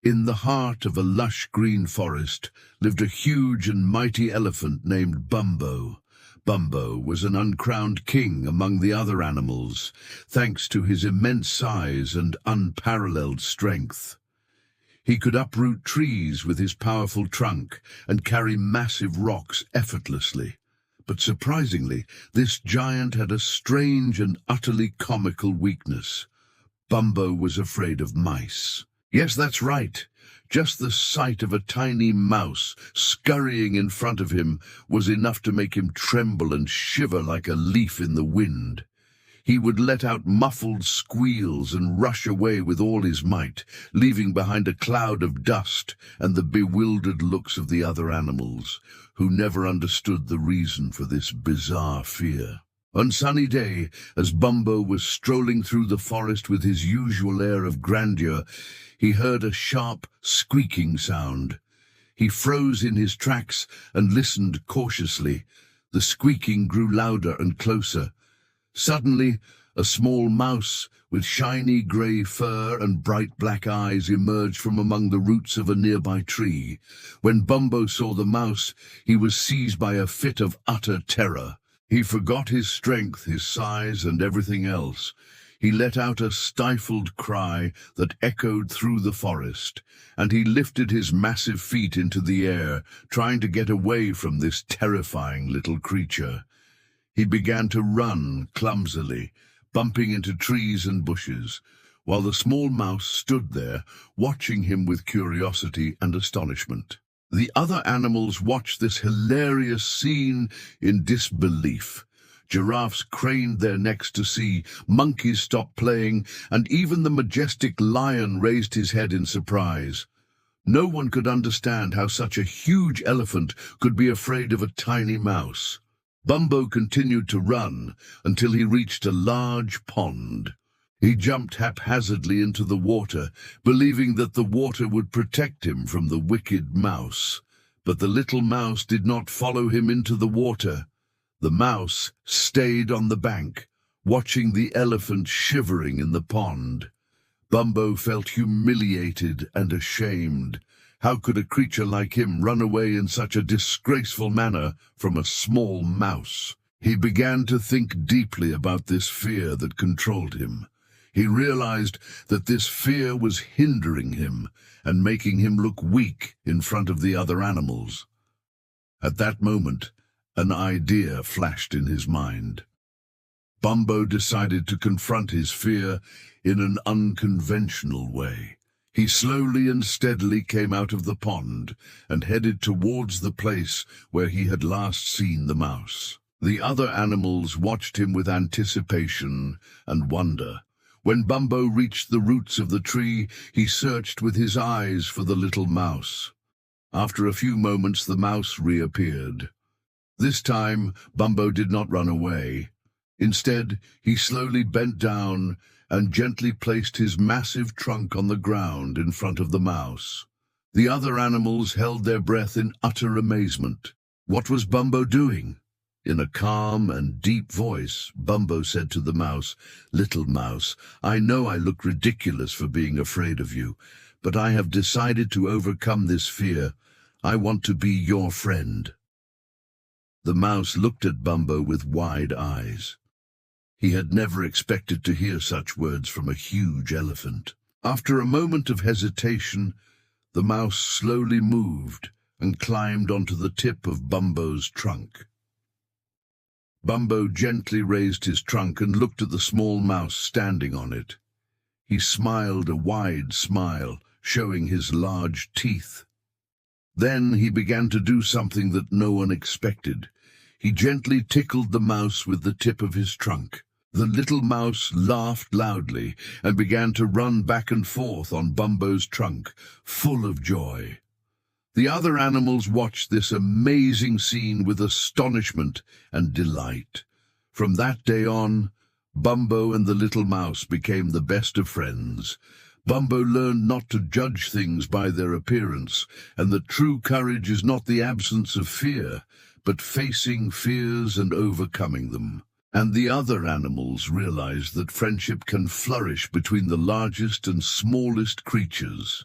In the heart of a lush green forest lived a huge and mighty elephant named Bumbo. Bumbo was an uncrowned king among the other animals, thanks to his immense size and unparalleled strength. He could uproot trees with his powerful trunk and carry massive rocks effortlessly. But surprisingly, this giant had a strange and utterly comical weakness. Bumbo was afraid of mice. Yes, that's right. Just the sight of a tiny mouse scurrying in front of him was enough to make him tremble and shiver like a leaf in the wind. He would let out muffled squeals and rush away with all his might, leaving behind a cloud of dust and the bewildered looks of the other animals, who never understood the reason for this bizarre fear. One sunny day, as Bumbo was strolling through the forest with his usual air of grandeur, he heard a sharp, squeaking sound. He froze in his tracks and listened cautiously. The squeaking grew louder and closer. Suddenly, a small mouse with shiny grey fur and bright black eyes emerged from among the roots of a nearby tree. When Bumbo saw the mouse, he was seized by a fit of utter terror. He forgot his strength, his size, and everything else. He let out a stifled cry that echoed through the forest, and he lifted his massive feet into the air, trying to get away from this terrifying little creature. He began to run clumsily, bumping into trees and bushes, while the small mouse stood there, watching him with curiosity and astonishment. The other animals watched this hilarious scene in disbelief. Giraffes craned their necks to see, monkeys stopped playing, and even the majestic lion raised his head in surprise. No one could understand how such a huge elephant could be afraid of a tiny mouse. Bumbo continued to run until he reached a large pond. He jumped haphazardly into the water, believing that the water would protect him from the wicked mouse. But the little mouse did not follow him into the water. The mouse stayed on the bank, watching the elephant shivering in the pond. Bumbo felt humiliated and ashamed. How could a creature like him run away in such a disgraceful manner from a small mouse? He began to think deeply about this fear that controlled him. He realized that this fear was hindering him and making him look weak in front of the other animals. At that moment, an idea flashed in his mind. Bumbo decided to confront his fear in an unconventional way. He slowly and steadily came out of the pond and headed towards the place where he had last seen the mouse. The other animals watched him with anticipation and wonder. When Bumbo reached the roots of the tree, he searched with his eyes for the little mouse. After a few moments, the mouse reappeared. This time, Bumbo did not run away. Instead, he slowly bent down and gently placed his massive trunk on the ground in front of the mouse. The other animals held their breath in utter amazement. What was Bumbo doing? In a calm and deep voice, Bumbo said to the mouse, "Little mouse, I know I look ridiculous for being afraid of you, but I have decided to overcome this fear. I want to be your friend." The mouse looked at Bumbo with wide eyes. He had never expected to hear such words from a huge elephant. After a moment of hesitation, the mouse slowly moved and climbed onto the tip of Bumbo's trunk. Bumbo gently raised his trunk and looked at the small mouse standing on it. He smiled a wide smile, showing his large teeth. Then he began to do something that no one expected. He gently tickled the mouse with the tip of his trunk. The little mouse laughed loudly and began to run back and forth on Bumbo's trunk, full of joy. The other animals watched this amazing scene with astonishment and delight. From that day on, Bumbo and the little mouse became the best of friends. Bumbo learned not to judge things by their appearance, and that true courage is not the absence of fear, but facing fears and overcoming them. And the other animals realized that friendship can flourish between the largest and smallest creatures,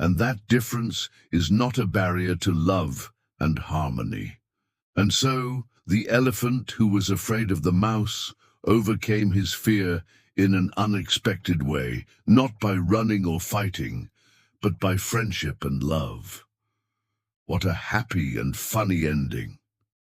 and that difference is not a barrier to love and harmony. And so, the elephant who was afraid of the mouse overcame his fear in an unexpected way, not by running or fighting, but by friendship and love. What a happy and funny ending.